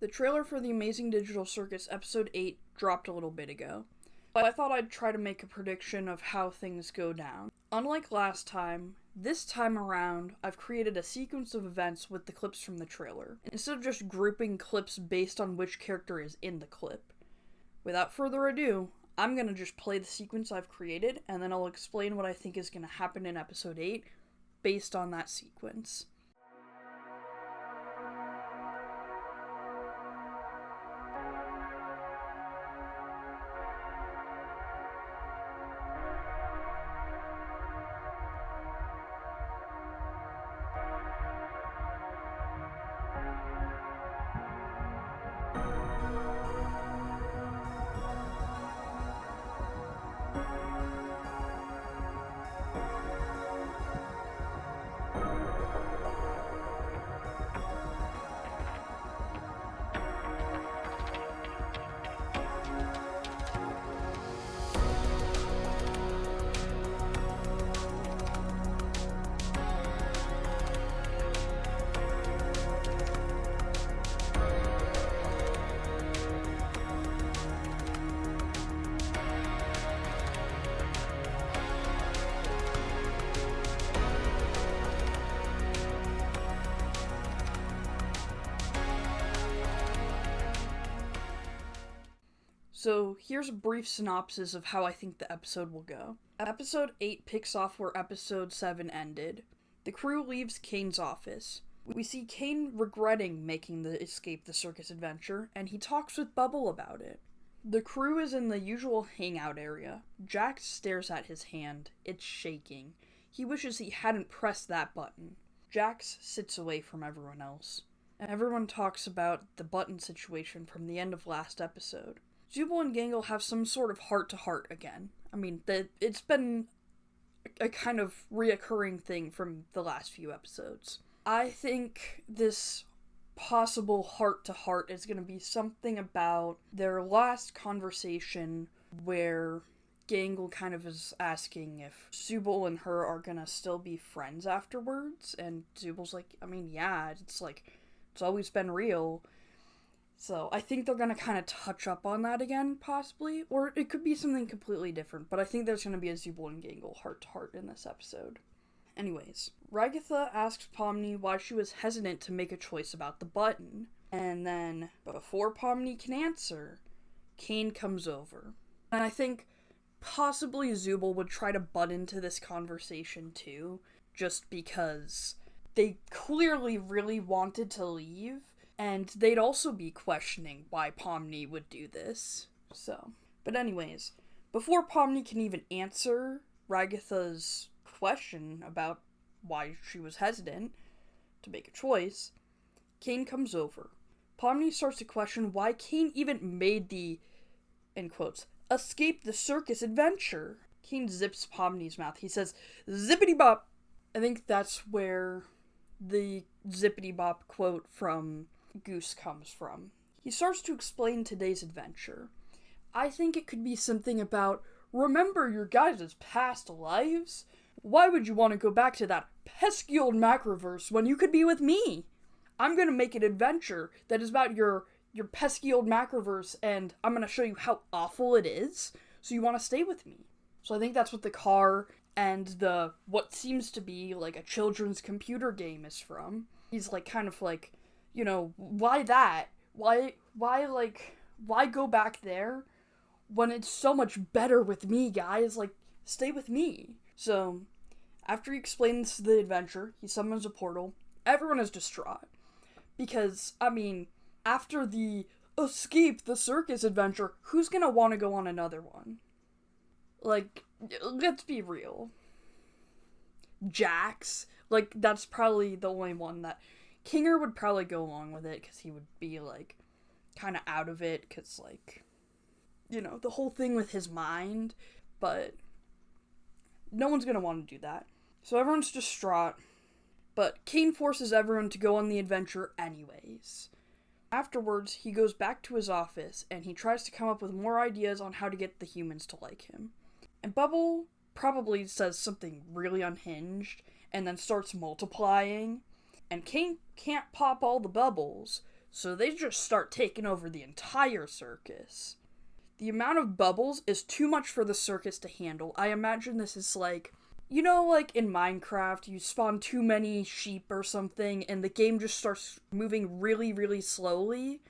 The trailer for the Amazing Digital Circus episode 8 dropped a little bit ago, but I thought I'd try to make a prediction of how things go down. Unlike last time, this time around, I've created a sequence of events with the clips from the trailer, instead of just grouping clips based on which character is in the clip. Without further ado, I'm gonna just play the sequence I've created, and then I'll explain what I think is gonna happen in episode 8 based on that sequence. So here's a brief synopsis of how I think the episode will go. Episode 8 picks off where episode 7 ended. The crew leaves Kane's office. We see Kane regretting making the escape the circus adventure, and he talks with Bubble about it. The crew is in the usual hangout area. Jax stares at his hand. It's shaking. He wishes he hadn't pressed that button. Jax sits away from everyone else. Everyone talks about the button situation from the end of last episode. Zooble and Gangle have some sort of heart-to-heart again. I mean, it's been a kind of reoccurring thing from the last few episodes. I think this possible heart-to-heart is going to be something about their last conversation where Gangle kind of is asking if Zooble and her are going to still be friends afterwards, and Zooble's like, I mean, yeah, it's always been real. So I think they're going to kind of touch up on that again, possibly. Or it could be something completely different, but I think there's going to be a Zooble and Gangle heart-to-heart in this episode. Anyways, Ragatha asks Pomni why she was hesitant to make a choice about the button. And then, before Pomni can answer, Kane comes over. And I think possibly Zooble would try to butt into this conversation too, just because they clearly really wanted to leave. And they'd also be questioning why Pomni would do this. But anyways, before Pomni can even answer Ragatha's question about why she was hesitant to make a choice, Kane comes over. Pomni starts to question why Kane even made the, in quotes, escape the circus adventure. Kane zips Pomni's mouth. He says, "Zippity bop." I think that's where the zippity bop quote from Goose comes from. He starts to explain today's adventure. I think it could be something about, remember your guys' past lives? Why would you want to go back to that pesky old macroverse when you could be with me? I'm gonna make an adventure that is about your pesky old macroverse, and I'm gonna show you how awful it is, so you want to stay with me. So I think that's what the car and the, what seems to be like a children's computer game is from. He's like, kind of like, you know, why that? Why go back there when it's so much better with me, guys? Like, stay with me. So, after he explains the adventure, he summons a portal. Everyone is distraught. Because, I mean, after the escape the circus adventure, who's gonna want to go on another one? Like, let's be real. Jax, like, that's probably the only one that Kinger would probably go along with it, because he would be, like, kind of out of it, because, like, you know, the whole thing with his mind, but no one's gonna want to do that. So everyone's distraught, but Kane forces everyone to go on the adventure anyways. Afterwards, he goes back to his office, and he tries to come up with more ideas on how to get the humans to like him. And Bubble probably says something really unhinged, and then starts multiplying, and Kane can't pop all the bubbles, So they just start taking over the entire circus. The amount of bubbles is too much for the circus to handle. I imagine this is like, you know, like in Minecraft, you spawn too many sheep or something, and the game just starts moving really, really slowly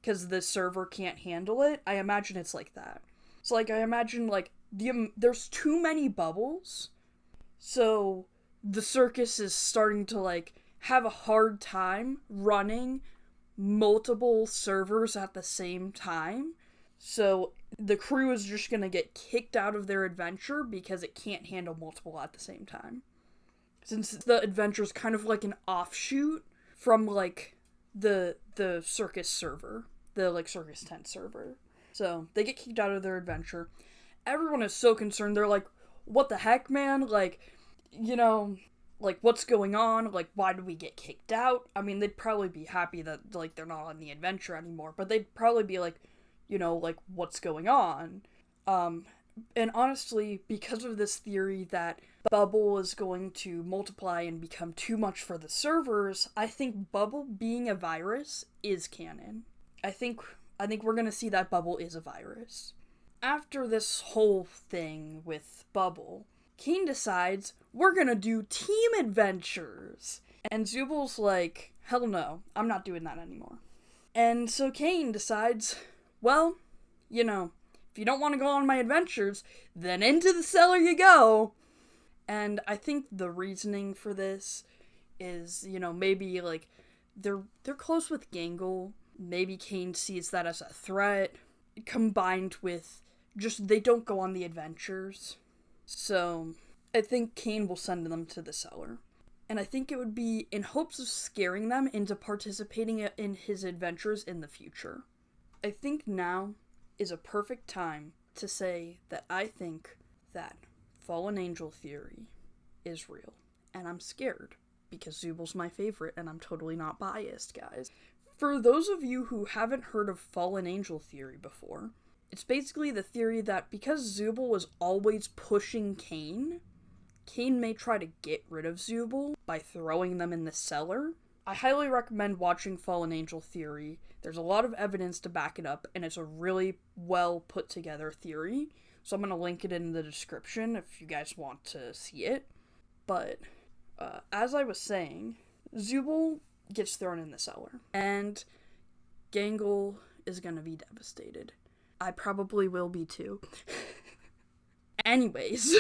because the server can't handle it. I imagine it's like that. So, like, I imagine, like, there's too many bubbles, so the circus is starting to, like, have a hard time running multiple servers at the same time. So the crew is just gonna get kicked out of their adventure because it can't handle multiple at the same time. Since the adventure is kind of like an offshoot from, like, the circus server. The, like, circus tent server. So they get kicked out of their adventure. Everyone is so concerned. They're like, what the heck, man? Like, you know, like, what's going on? Like, why did we get kicked out? I mean, they'd probably be happy that, like, they're not on the adventure anymore, but they'd probably be like, you know, like, what's going on? And honestly, because of this theory that Bubble is going to multiply and become too much for the servers, I think Bubble being a virus is canon. I think we're gonna see that Bubble is a virus. After this whole thing with Bubble, Kane decides, we're gonna do team adventures. And Zooble's like, hell no, I'm not doing that anymore. And so Kane decides, well, you know, if you don't want to go on my adventures, then into the cellar you go. And I think the reasoning for this is, you know, maybe, like, they're close with Gangle. Maybe Kane sees that as a threat, combined with just they don't go on the adventures. So I think Kane will send them to the cellar. And I think it would be in hopes of scaring them into participating in his adventures in the future. I think now is a perfect time to say that I think that Fallen Angel Theory is real. And I'm scared, because Zooble's my favorite, and I'm totally not biased, guys. For those of you who haven't heard of Fallen Angel Theory before, it's basically the theory that because Zooble was always pushing Kane, Kane may try to get rid of Zooble by throwing them in the cellar. I highly recommend watching Fallen Angel Theory. There's a lot of evidence to back it up, and it's a really well put together theory. So I'm going to link it in the description if you guys want to see it. But, as I was saying, Zooble gets thrown in the cellar, and Gangle is going to be devastated. I probably will be too. Anyways,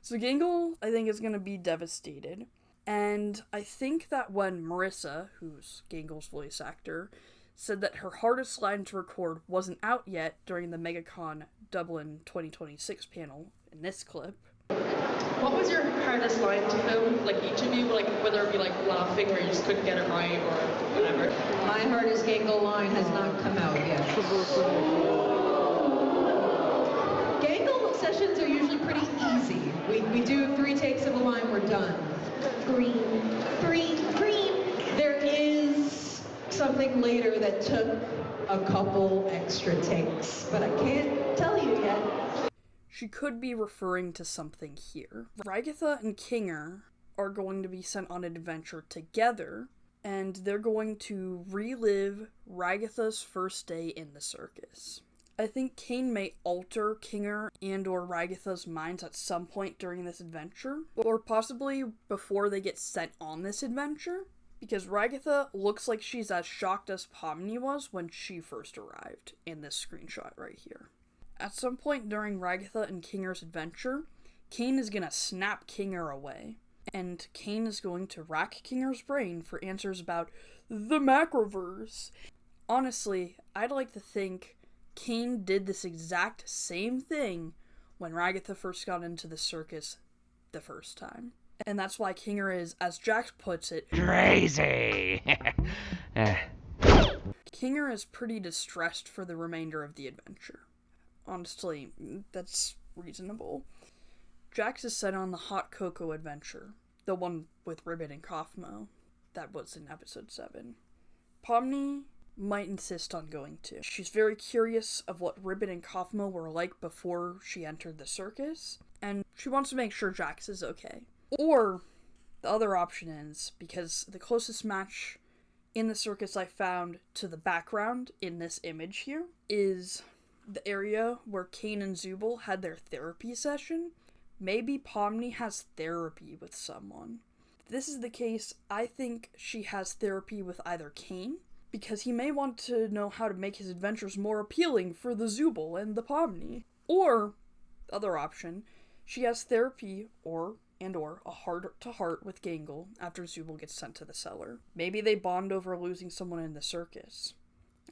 so Gangle, I think, is going to be devastated. And I think that when Marissa, who's Gangle's voice actor, said that her hardest line to record wasn't out yet during the MegaCon Dublin 2026 panel in this clip. What was your hardest line to film? Like, each of you, like, whether it be like laughing or you just couldn't get it right or whatever? My hardest Gangle line has not come out yet. Gangle sessions are usually pretty easy. We do 3 takes of a line, we're done. Green. There is something later that took a couple extra takes, but I can't tell you yet. She could be referring to something here. Ragatha and Kinger are going to be sent on an adventure together, and they're going to relive Ragatha's first day in the circus. I think Kane may alter Kinger and or Ragatha's minds at some point during this adventure, or possibly before they get sent on this adventure, because Ragatha looks like she's as shocked as Pomni was when she first arrived in this screenshot right here. At some point during Ragatha and Kinger's adventure, Kane is gonna snap Kinger away, and Kane is going to rack Kinger's brain for answers about the Macroverse. Honestly, I'd like to think Kane did this exact same thing when Ragatha first got into the circus the first time. And that's why Kinger is, as Jax puts it, crazy. Kinger is pretty distressed for the remainder of the adventure. Honestly, that's reasonable. Jax is set on the hot cocoa adventure, the one with Ribbit and Kaufmo. That was in episode 7. Pomni might insist on going too. She's very curious of what Ribbit and Kaufmo were like before she entered the circus, and she wants to make sure Jax is okay. Or, the other option is, because the closest match in the circus I found to the background in this image here is the area where Kane and Zooble had their therapy session. Maybe Pomni has therapy with someone. If this is the case, I think she has therapy with either Kane, because he may want to know how to make his adventures more appealing for the Zooble and the Pomni. Or, other option, she has therapy or a heart-to-heart with Gangle after Zooble gets sent to the cellar. Maybe they bond over losing someone in the circus.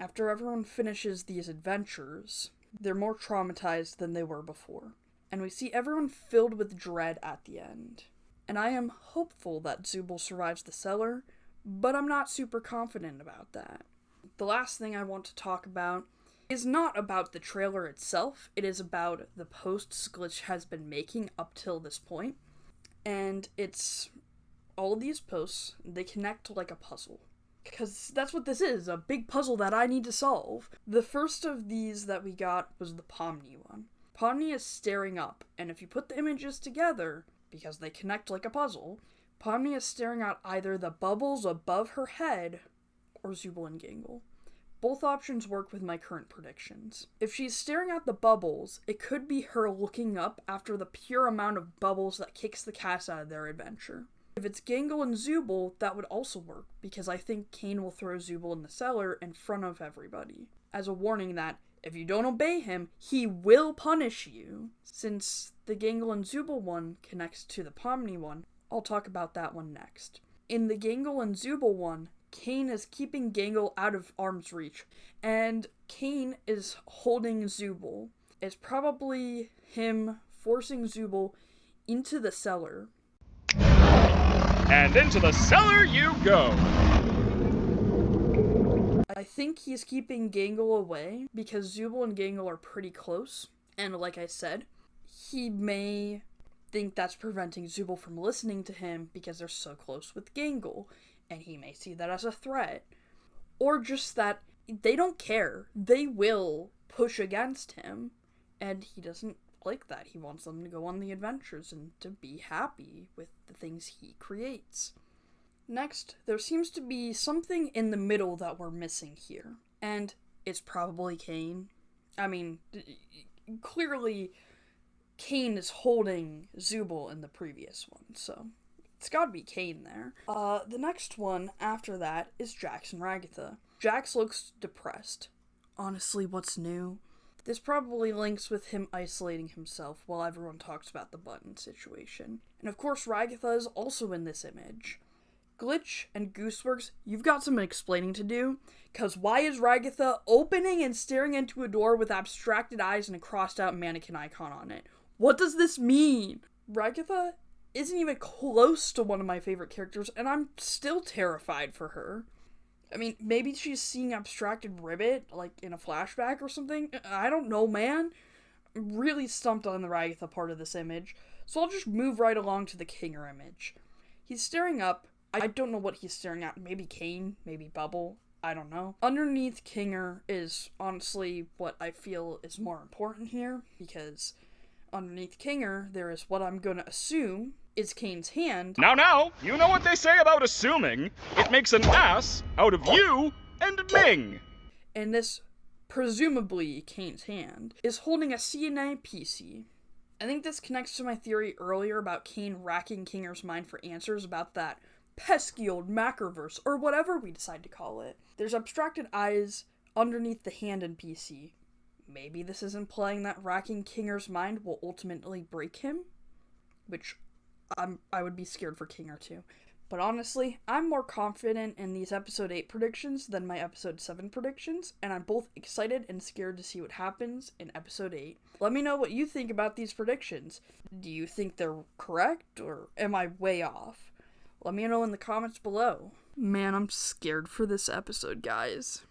After everyone finishes these adventures, they're more traumatized than they were before. And we see everyone filled with dread at the end. And I am hopeful that Zooble survives the cellar, but I'm not super confident about that. The last thing I want to talk about is not about the trailer itself, it is about the posts Glitch has been making up till this point. And it's all of these posts, they connect like a puzzle. Because that's what this is, a big puzzle that I need to solve. The first of these that we got was the Pomni one. Pomni is staring up, and if you put the images together, because they connect like a puzzle, Pomni is staring at either the bubbles above her head or Zooble and Gangle. Both options work with my current predictions. If she's staring at the bubbles, it could be her looking up after the pure amount of bubbles that kicks the cats out of their adventure. If it's Gangle and Zooble, that would also work, because I think Kane will throw Zooble in the cellar in front of everybody, as a warning that if you don't obey him, he will punish you. Since the Gangle and Zooble one connects to the Pomni one, I'll talk about that one next. In the Gangle and Zooble one, Kane is keeping Gangle out of arm's reach, and Kane is holding Zooble. It's probably him forcing Zooble into the cellar. And into the cellar you go! I think he's keeping Gangle away because Zooble and Gangle are pretty close, and like I said, he may think that's preventing Zooble from listening to him because they're so close with Gangle, and he may see that as a threat. Or just that they don't care. They will push against him, and he doesn't like that. He wants them to go on the adventures and to be happy with the things he creates. Next, there seems to be something in the middle that we're missing here, and it's probably Kane. I mean, clearly Kane is holding Zooble in the previous one, so it's gotta be Kane there. The next one after that is Jax and Ragatha. Jax looks depressed. Honestly, what's new? This probably links with him isolating himself while everyone talks about the button situation. And of course, Ragatha is also in this image. Glitch and Gooseworks, you've got some explaining to do, cause why is Ragatha opening and staring into a door with abstracted eyes and a crossed out mannequin icon on it? What does this mean? Ragatha isn't even close to one of my favorite characters, and I'm still terrified for her. I mean, maybe she's seeing abstracted Ribbit, like, in a flashback or something? I don't know, man. I'm really stumped on the Ragatha part of this image, so I'll just move right along to the Kinger image. He's staring up. I don't know what he's staring at. Maybe Kane, maybe Bubble, I don't know. Underneath Kinger is honestly what I feel is more important here, because underneath Kinger, there is what I'm gonna assume is Kane's hand. Now, you know what they say about assuming. It makes an ass out of you and Ming. And this, presumably Kane's hand, is holding a CNA PC. I think this connects to my theory earlier about Kane racking Kinger's mind for answers about that pesky old Macroverse, or whatever we decide to call it. There's abstracted eyes underneath the hand and PC. Maybe this is implying that racking Kinger's mind will ultimately break him? Which I would be scared for Kinger too. But honestly, I'm more confident in these episode 8 predictions than my episode 7 predictions, and I'm both excited and scared to see what happens in episode 8. Let me know what you think about these predictions. Do you think they're correct, or am I way off? Let me know in the comments below. Man, I'm scared for this episode, guys.